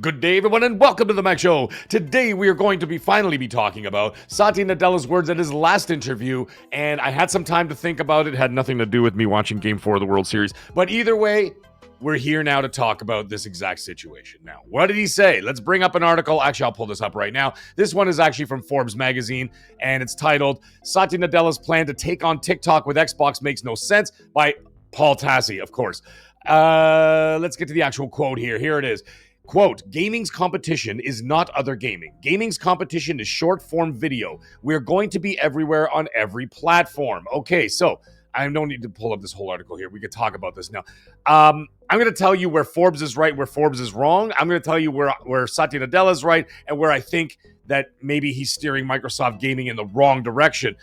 Good day, everyone, and welcome to the Mac Show. Today, we are going to finally be talking about Satya Nadella's words at his last interview, and I had some time to think about it. It had nothing to do with me watching Game 4 of the World Series, but either way, we're here now to talk about this exact situation. Now, what did he say? Let's bring up an article. Actually, I'll pull this up right now. This one is actually from Forbes magazine, and it's titled, Satya Nadella's Plan to Take on TikTok with Xbox Makes No Sense, by Paul Tassi, of course. Let's get to the actual quote here. Here it is. Quote, gaming's competition is not other gaming. Gaming's competition is short-form video. We're going to be everywhere on every platform. Okay, so I don't need to pull up this whole article here. We could talk about this now. I'm going to tell you where Forbes is right, where Forbes is wrong. I'm going to tell you where Satya Nadella is right, and where I think that maybe he's steering Microsoft Gaming in the wrong direction.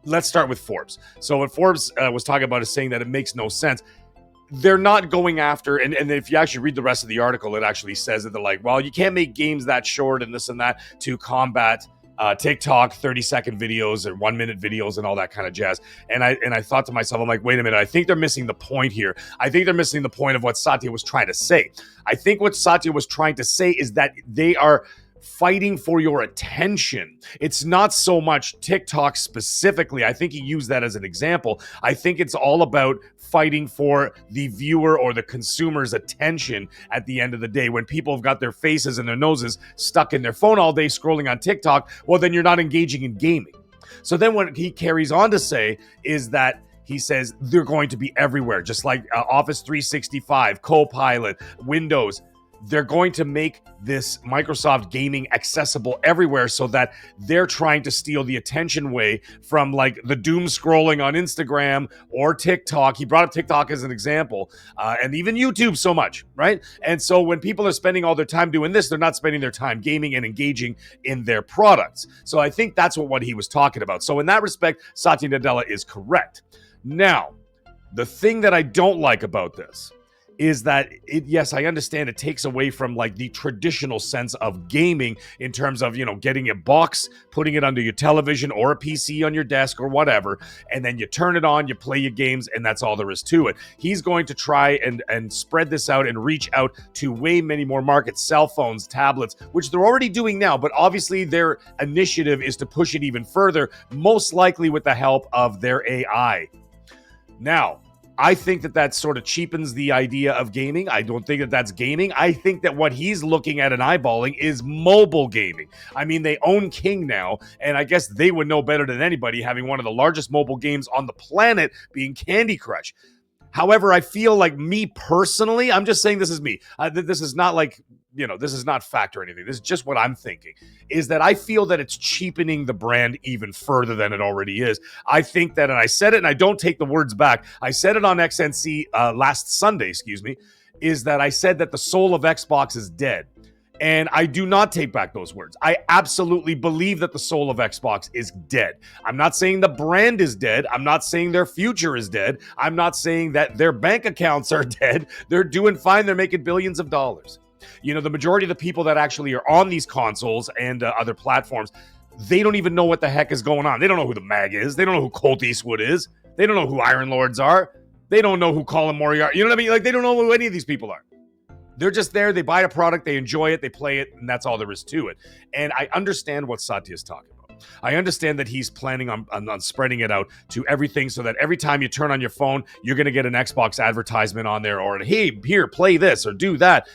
Let's start with Forbes. So what Forbes was talking about is saying that it makes no sense. They're not going after, and if you actually read the rest of the article, it actually says that they're like, well, you can't make games that short and this and that to combat TikTok 30-second videos or 1-minute videos and all that kind of jazz. And I thought to myself, I'm like, wait a minute, I think they're missing the point here. I think they're missing the point of what Satya was trying to say. I think what Satya was trying to say is that they are fighting for your attention. It's not so much TikTok specifically. I think he used that as an example. I think it's all about fighting for the viewer or the consumer's attention at the end of the day. When people have got their faces and their noses stuck in their phone all day scrolling on TikTok, well, then you're not engaging in gaming. So then what he carries on to say is that he says they're going to be everywhere, just like Office 365, Copilot, Windows. They're going to make this Microsoft gaming accessible everywhere so that they're trying to steal the attention away from like the doom scrolling on Instagram or TikTok. He brought up TikTok as an example, and even YouTube so much, right? And so when people are spending all their time doing this, they're not spending their time gaming and engaging in their products. So I think that's what he was talking about. So in that respect, Satya Nadella is correct. Now, the thing that I don't like about this is that yes, I understand it takes away from like the traditional sense of gaming in terms of, getting a box, putting it under your television or a PC on your desk or whatever, and then you turn it on, you play your games, and that's all there is to it. He's going to try and spread this out and reach out to way many more markets, cell phones, tablets, which they're already doing now, but obviously their initiative is to push it even further, most likely with the help of their AI. Now, I think that sort of cheapens the idea of gaming. I don't think that that's gaming. I think that what he's looking at and eyeballing is mobile gaming. I mean, they own King now, and I guess they would know better than anybody, having one of the largest mobile games on the planet being Candy Crush. However, I feel like me personally, I'm just saying this is me. This is not like, this is not fact or anything. This is just what I'm thinking, is that I feel that it's cheapening the brand even further than it already is. I think that, and I said it, and I don't take the words back. I said it on XNC last Sunday, is that I said that the soul of Xbox is dead. And I do not take back those words. I absolutely believe that the soul of Xbox is dead. I'm not saying the brand is dead. I'm not saying their future is dead. I'm not saying that their bank accounts are dead. They're doing fine. They're making billions of dollars. The majority of the people that actually are on these consoles and other platforms, they don't even know what the heck is going on. They don't know who the Mag is. They don't know who Colt Eastwood is. They don't know who Iron Lords are. They don't know who Colin Moriarty. You know what I mean? Like, they don't know who any of these people are. They're just there. They buy a product. They enjoy it. They play it. And that's all there is to it. And I understand what Satya is talking about. I understand that he's planning on spreading it out to everything so that every time you turn on your phone, you're going to get an Xbox advertisement on there or, hey, here, play this or do that.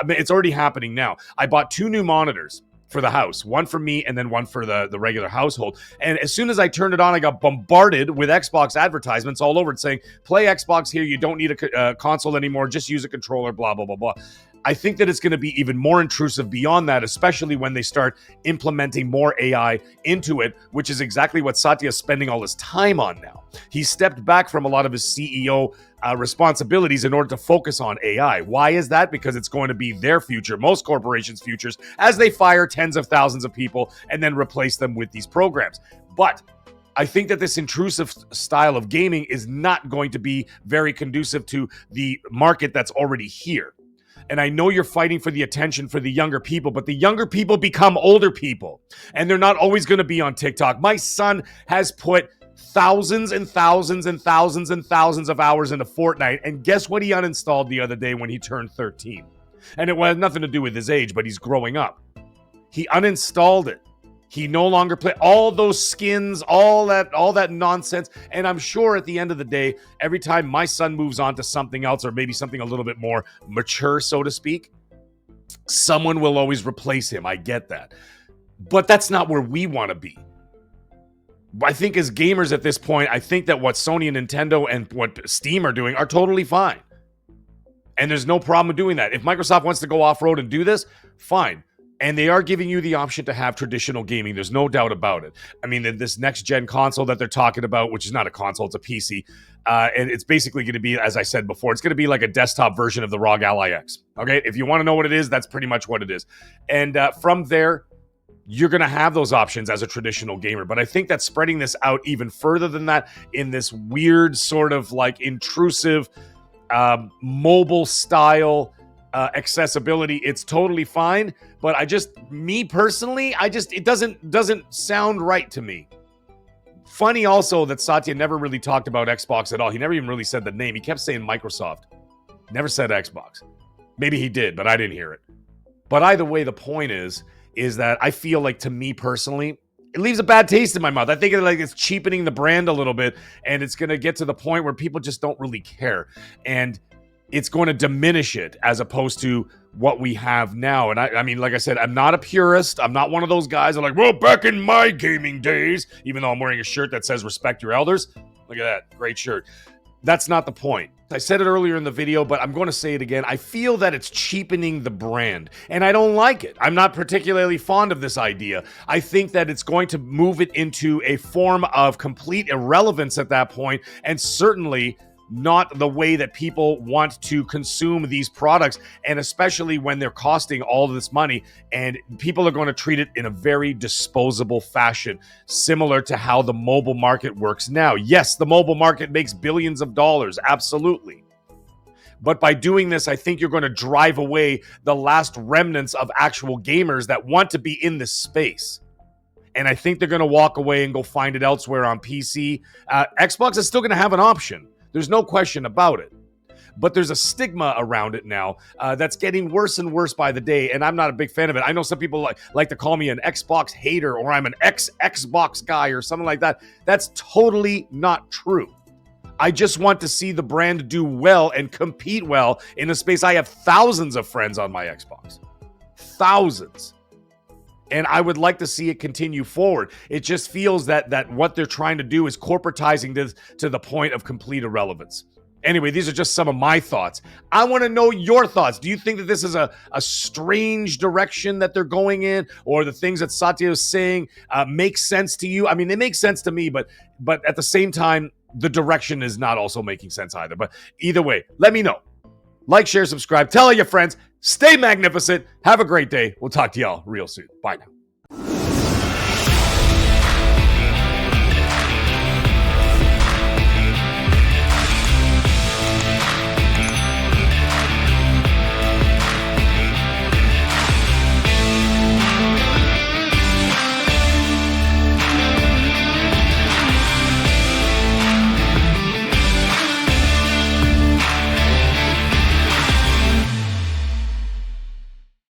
It's already happening now. I bought 2 new monitors for the house, one for me and then one for the regular household. And as soon as I turned it on, I got bombarded with Xbox advertisements all over it saying, play Xbox here. You don't need a console anymore. Just use a controller, blah, blah, blah, blah. I think that it's going to be even more intrusive beyond that, especially when they start implementing more AI into it, which is exactly what Satya is spending all his time on now. He stepped back from a lot of his CEO responsibilities in order to focus on AI. Why is that? Because it's going to be their future, most corporations' futures, as they fire tens of thousands of people and then replace them with these programs. But I think that this intrusive style of gaming is not going to be very conducive to the market that's already here. And I know you're fighting for the attention for the younger people, but the younger people become older people. And they're not always going to be on TikTok. My son has put thousands and thousands and thousands and thousands of hours into Fortnite. And guess what he uninstalled the other day when he turned 13? And it had nothing to do with his age, but he's growing up. He uninstalled it. He no longer play all those skins, all that nonsense. And I'm sure at the end of the day, every time my son moves on to something else, or maybe something a little bit more mature, so to speak, someone will always replace him. I get that. But that's not where we want to be. I think as gamers at this point, I think that what Sony and Nintendo and what Steam are doing are totally fine. And there's no problem with doing that. If Microsoft wants to go off-road and do this, fine. And they are giving you the option to have traditional gaming. There's no doubt about it. I mean, this next-gen console that they're talking about, which is not a console, it's a PC, and it's basically going to be, as I said before, it's going to be like a desktop version of the ROG Ally X. Okay? If you want to know what it is, that's pretty much what it is. And from there, you're going to have those options as a traditional gamer. But I think that spreading this out even further than that in this weird sort of like intrusive mobile style accessibility, it's totally fine. But me personally, it doesn't sound right to me. Funny also that Satya never really talked about Xbox at all. He never even really said the name. He kept saying Microsoft. Never said Xbox. Maybe he did, but I didn't hear it. But either way, the point is that I feel like, to me personally, it leaves a bad taste in my mouth. I think it's cheapening the brand a little bit, and it's going to get to the point where people just don't really care. And it's going to diminish it as opposed to what we have now. And I mean, like I said, I'm not a purist. I'm not one of those guys that are like, well, back in my gaming days, even though I'm wearing a shirt that says respect your elders. Look at that. Great shirt. That's not the point. I said it earlier in the video, but I'm going to say it again. I feel that it's cheapening the brand, and I don't like it. I'm not particularly fond of this idea. I think that it's going to move it into a form of complete irrelevance at that point, and certainly not the way that people want to consume these products, and especially when they're costing all of this money, and people are going to treat it in a very disposable fashion, similar to how the mobile market works now. Yes, the mobile market makes billions of dollars, absolutely. But by doing this, I think you're going to drive away the last remnants of actual gamers that want to be in this space. And I think they're going to walk away and go find it elsewhere on PC. Xbox is still going to have an option. There's no question about it. But there's a stigma around it now that's getting worse and worse by the day, and I'm not a big fan of it. I know some people like to call me an Xbox hater, or I'm an Xbox guy or something like that. That's totally not true. I just want to see the brand do well and compete well in a space. I have thousands of friends on my Xbox. Thousands. And I would like to see it continue forward. It just feels that what they're trying to do is corporatizing this to the point of complete irrelevance. Anyway, these are just some of my thoughts. I want to know your thoughts. Do you think that this is a strange direction that they're going in, or the things that Satya is saying make sense to you? I mean, they make sense to me, but at the same time, the direction is not also making sense either. But either way, let me know. Like, share, subscribe, tell all your friends. Stay magnificent. Have a great day. We'll talk to y'all real soon. Bye now.